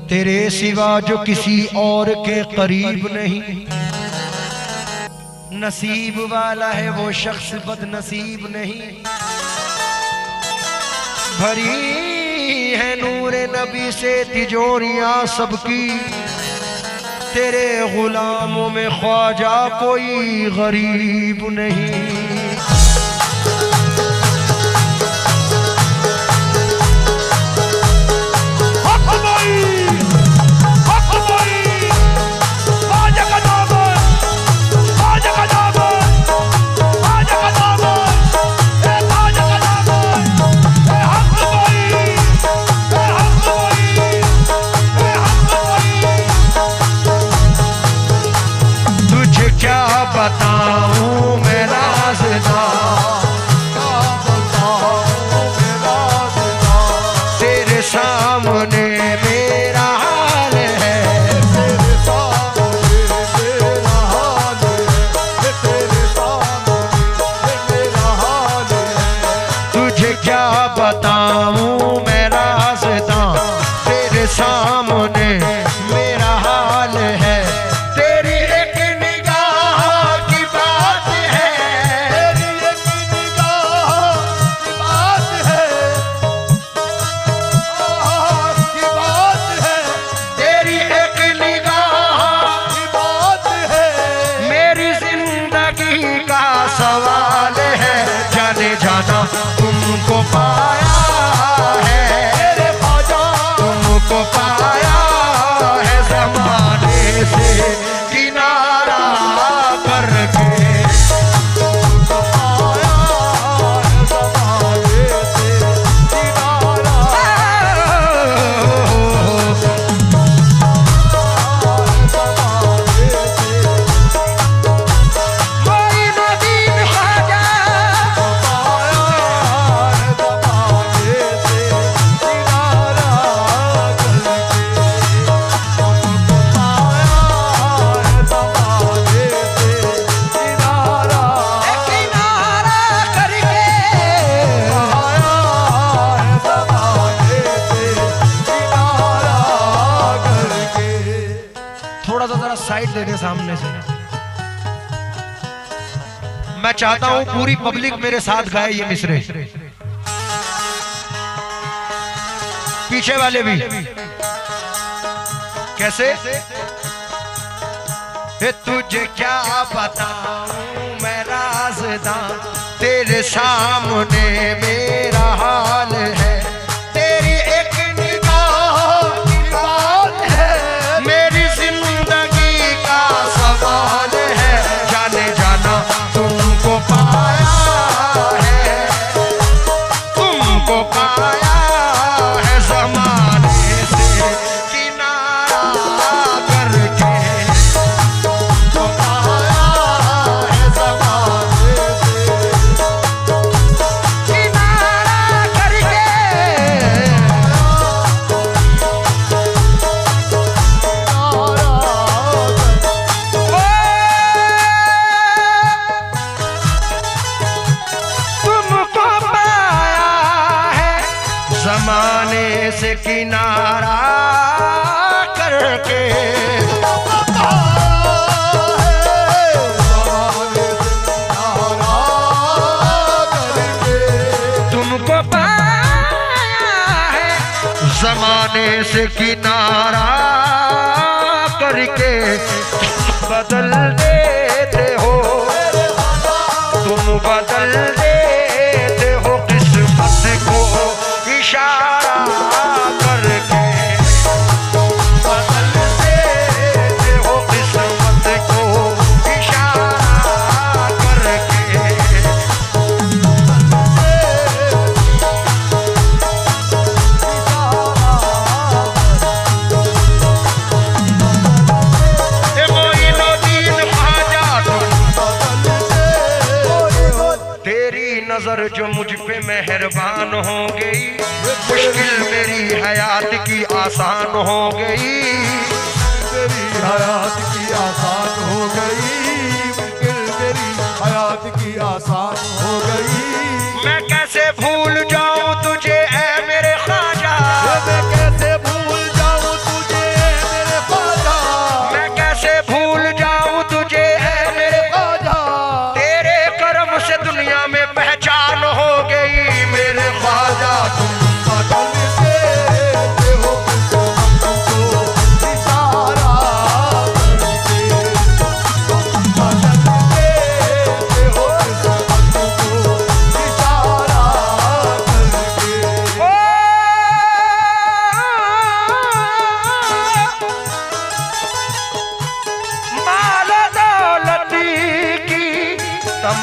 तेरे सिवा जो किसी और के करीब नहीं। नसीब वाला है वो शख्स बदनसीब नहीं। भरी है नूरे नबी से तिजोरियां सबकी, तेरे गुलामों में ख्वाजा कोई गरीब नहीं। बताऊं मैं राज़दार, तेरे सामने मेरा हाल है, तेरे सामने मेरा हाल है, तेरे सामने मेरा हाल है। तुझे क्या बताऊं मैं राज़दार, तेरे सामने मेरा हाल है। सवाल है जाने जाना तुमको पाया है, तुमको पाया है ज़माने से किनारा करके, तुमको पाया है ज़माने से किनारा। थोड़ा सा जरा साइड दे दे सामने से। मैं चाहता हूं पूरी पब्लिक मेरे साथ गाए ये मिसरे, पीछे वाले भी। कैसे? तुझे क्या बताऊं मैं राज़दार, तेरे सामने मेरा हाल है। तेरी एक निगाह की बात है, मेरी जिंदगी का सवाल है। जाने जाना तुमको पाया है, तुमको पाया है ज़माने से किनारा करके, तुमको पाया है ज़माने से किनारा करके। तुमको पाया है ज़माने से किनारा करके, तुमको पाया है ज़माने से किनारा करके। बदल देते हो तुम, बदल देते हो किस्मत को इशारा करके, बदल देते हो किस्मत को इशारा करके। तेरी नजर जो मुझ पे मेहरबान हो गई, मुश्किल मेरी हयात की आसान हो गई, मेरी हयात की आसान हो गई, मुश्किल मेरी हयात की आसान हो गई। मैं कैसे भूल जाऊं तुझे ऐ मेरे ख्वाजा, मैं कैसे भूल जाऊं तुझे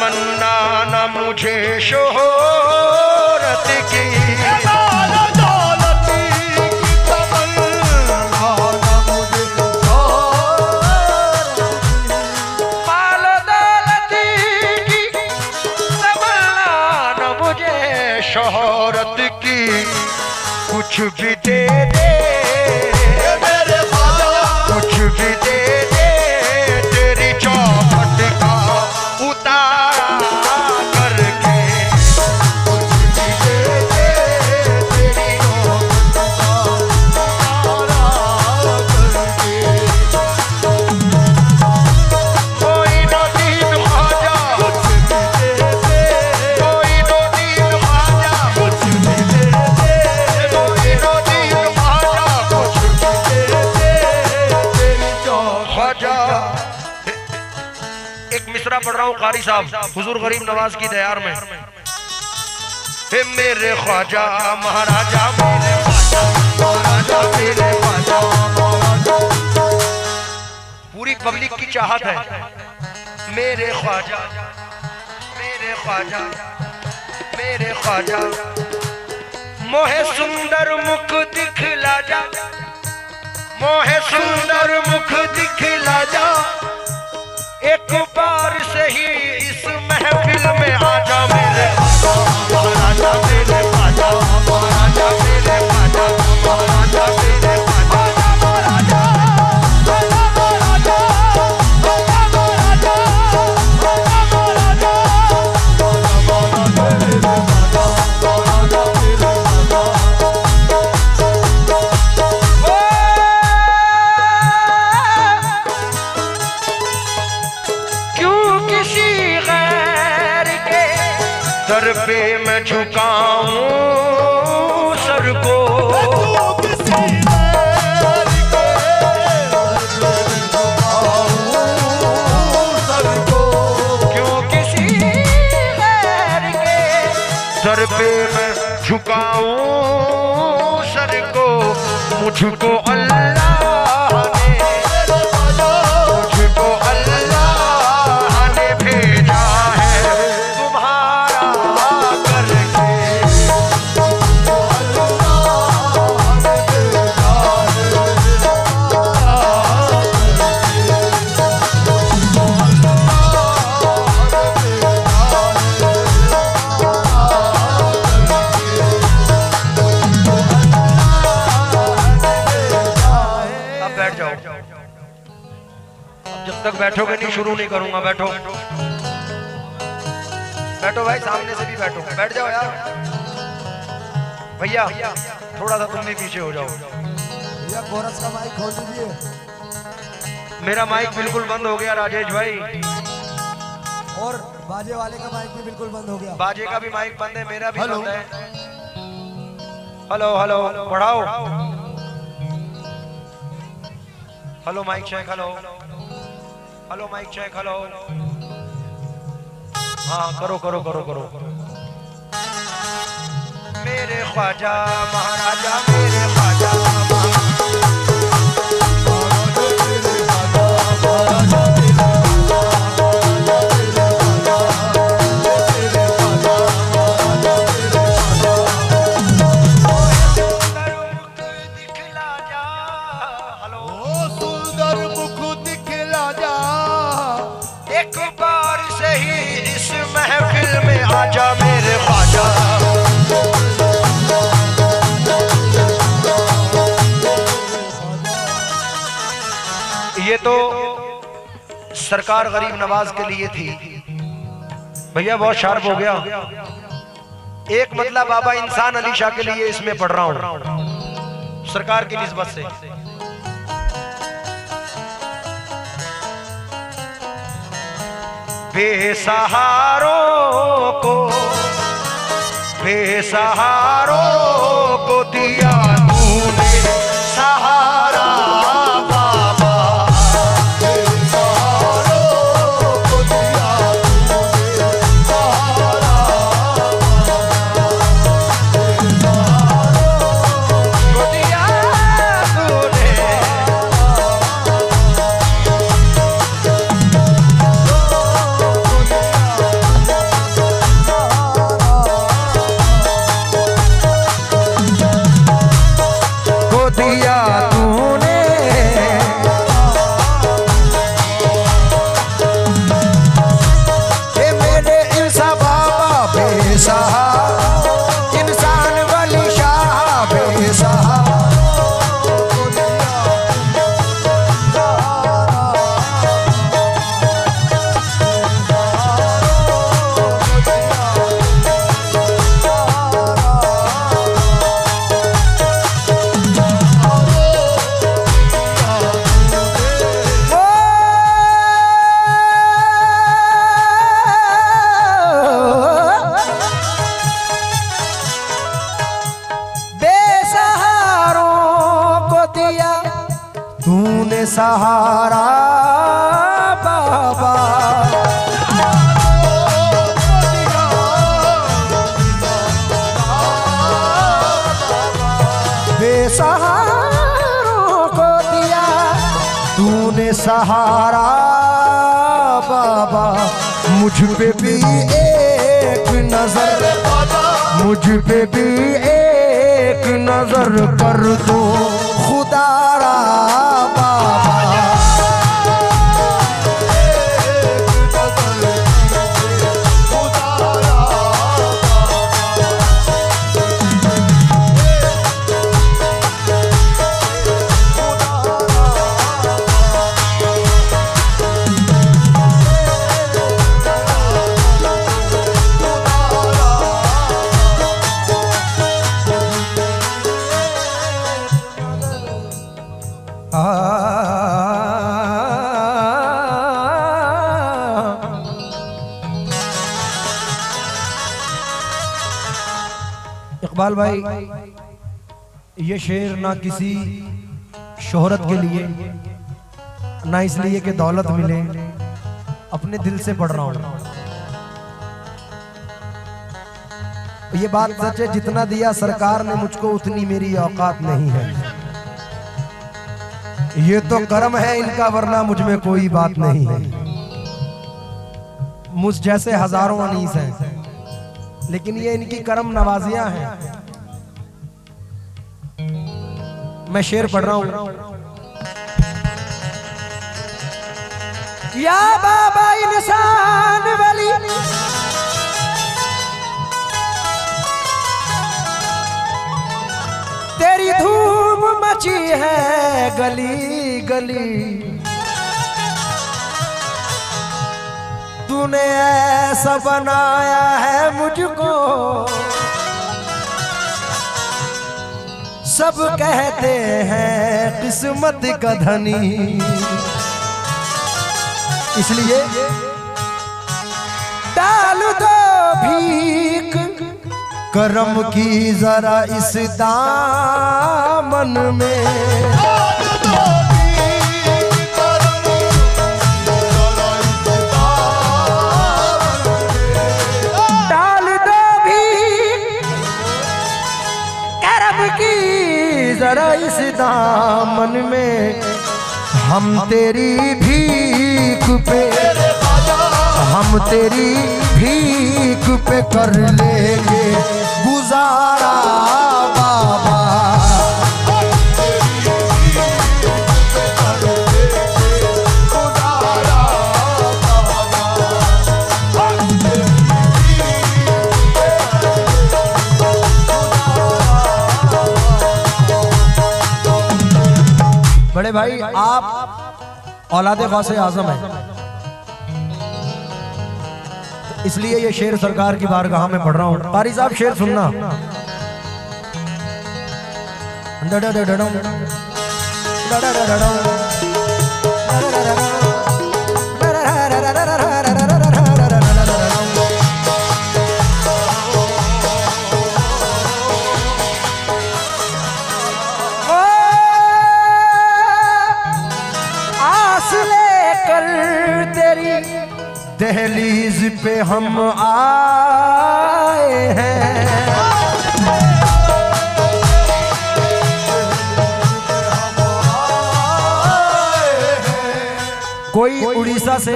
तमन्ना न मुझे शोहरत की, शोहरत की कुछ भी दे दे मेरे ख्वाजा, कुछ भी दे दे तेरी चौखट का उतारा करके, कुछ भी दे दे तेरी चौखट का उतारा करके। कोई न दीन ख्वाजा, कुछ भी दे दे, कोई न दीन ख्वाजा, कुछ भी दे दे, कोई न दीन ख्वाजा, कुछ भी दे दे तेरी ख्वाजा। एक मिसरा पढ़ रहा हूँ कारी साहब हुजूर गरीब नवाज की दयार में। हे मेरे ख्वाजा महाराजा, मेरे ख्वाजा महाराजा, मेरे ख्वाजा महाराजा, पूरी पब्लिक की चाहत है मेरे ख्वाजा, मेरे ख्वाजा, मेरे ख्वाजा। मोहे सुंदर मुख दिखला जा, मोहे सुंदर मुख दिखला जा, एक बार से ही इस महफिल में आजा मेरे महाराजा, मेरे ख्वाजा महाराजा, मेरे ख्वाजा महाराजा, मेरे ख्वाजा महाराजा, महाराजा, सर पे मैं झुकाऊं सर को, क्यों किसी गैर के सर पे मैं झुकाऊं सर को, मुझको अल्लाह ने, मुझको अल्लाह ने भेजा है तुम्हारा करके, अब बैठ जाओ। अब जब तक बैठोगे नहीं शुरू नहीं करूंगा। बैठो बैठो भाई, सामने से भी बैठो, बैठ जाओ यार। भैया थोड़ा सा तुम भी पीछे हो जाओ। भैया कोरस का माइक खोल दीजिए। मेरा माइक बिल्कुल बंद हो गया राजेश भाई, और बाजे वाले का माइक भी बिल्कुल बंद हो गया। बाजे का भी माइक बंद है, मेरा भी बंद है। हेलो हेलो बढ़ाओ, hello mic check, hello hello mic check, hello हाँ करो करो करो करो। मेरे ख्वाजा महाराजा, मेरे ख्वाजा एक बार से ही इस महफिल में आजा मेरे ख्वाजा। ये तो सरकार गरीब नवाज के लिए थी। भैया बहुत शार्प हो गया। एक मतलब बाबा इंसान अली शाह के लिए इसमें पढ़ रहा हूं सरकार की निस्बत से। बेसहारों को दिया तूने सहारा बाबा, बेसहारों को दिया तूने सहारा को दिया तूने। दिया तूने सहारा बाबा, बेसहारों को दिया तूने सहारा बाबा। मुझ पे भी एक नजर, मुझ पे भी एक नजर कर दो खुदारा बाबा। इकबाल भाई, ये शेर ना किसी शोहरत के लिए, ना इसलिए कि दौलत मिले, अपने दिल से पढ़ रहा हूं। ये बात सच है, जितना दिया सरकार ने मुझको उतनी मेरी औकात नहीं है। ये तो कर्म है इनका, वरना मुझ में कोई बात नहीं है। मुझ जैसे हजारों अनीस हैं, लेकिन ये इनकी करम नवाजियां हैं। मैं शेर पढ़ रहा हूं। या बाबा इंसान वाली तेरी धूम मची है गली गली, तूने ऐसा बनाया है मुझको, सब कहते हैं किस्मत का धनी। इसलिए डाल दो भीख करम की जरा इस दामन में, जरा इस दामन में। हम तेरी भीख पे, हम तेरी भीख पे कर लेंगे गुजारा बाबा। बड़े भाई, आप औलादे गौसे आजम हैं, इसलिए ये शेर सरकार की बारगाह में पढ़ रहा हूं। कारी साहब शेर सुनना। दहलीज पे हम आए हैं, कोई उड़ीसा से,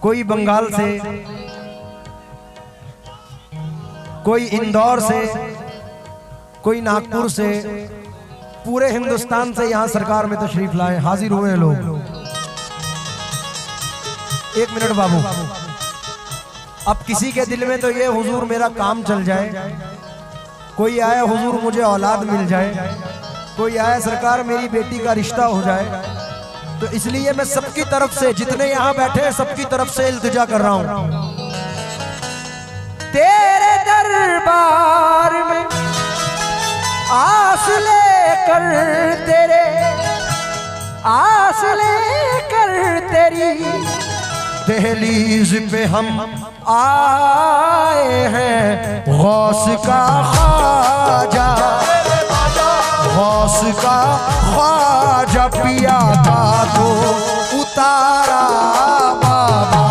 कोई बंगाल से, कोई इंदौर से, कोई नागपुर से, पूरे हिंदुस्तान से यहाँ सरकार में तशरीफ लाए, हाजिर हुए लोग। एक मिनट बाबू, अब किसी के दिल में तो ये हुजूर मेरा काम चल जाए, कोई आया हुजूर मुझे औलाद मिल जाए, कोई आया सरकार मेरी बेटी का रिश्ता हो जाए, तो इसलिए मैं सबकी तरफ से, जितने यहाँ बैठे हैं सबकी तरफ से इल्तिजा कर रहा हूं। तेरे दरबार में आस लेकर, तेरे आस लेकर तेरी दहलीज पे हम आए हैं। गौस का ख्वाजा, गौस का ख्वाजा पिया का तो उतारा बाबा।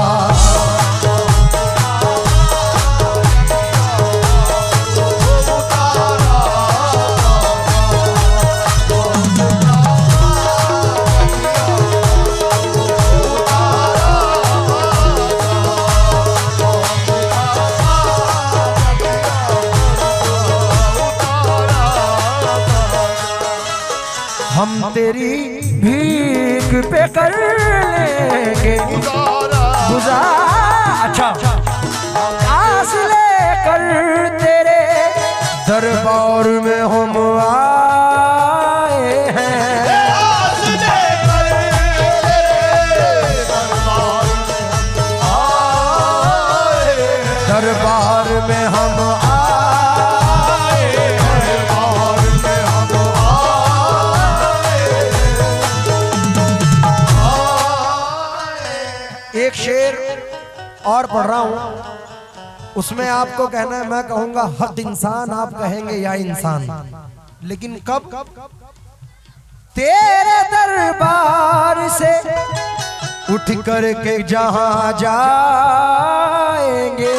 हम तेरी भीख पे कर लेंगे गुजारा। अच्छा, आस लेकर तेरे दरबार में हम आए हैं। आस लेकर तेरे दरबार में हम एक शेर और पढ़ रहा हूं, उसमें आपको कहना है, मैं कहूंगा हक इंसान, आप कहेंगे या इंसान। लेकिन कब? तेरे दरबार से उठ कर के जहां जाएंगे,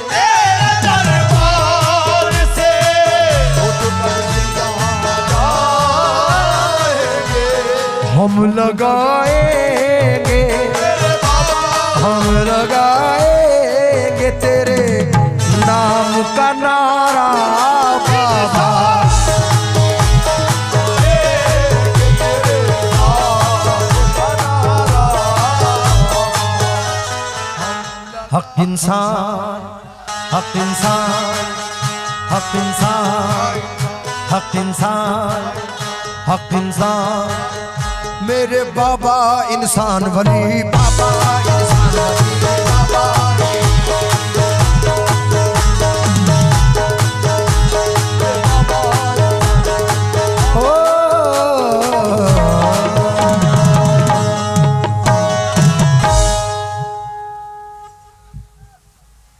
तेरे दरबार से उठ कर के जहां जाएंगे, हम लगाएंगे, हम लगाएंगे तेरे नाम का नारा बाबा। हक इंसान, हक इंसान, हक इंसान, हक इंसान, हक इंसान, मेरे बाबा इंसान वली, बाबा इंसान वली।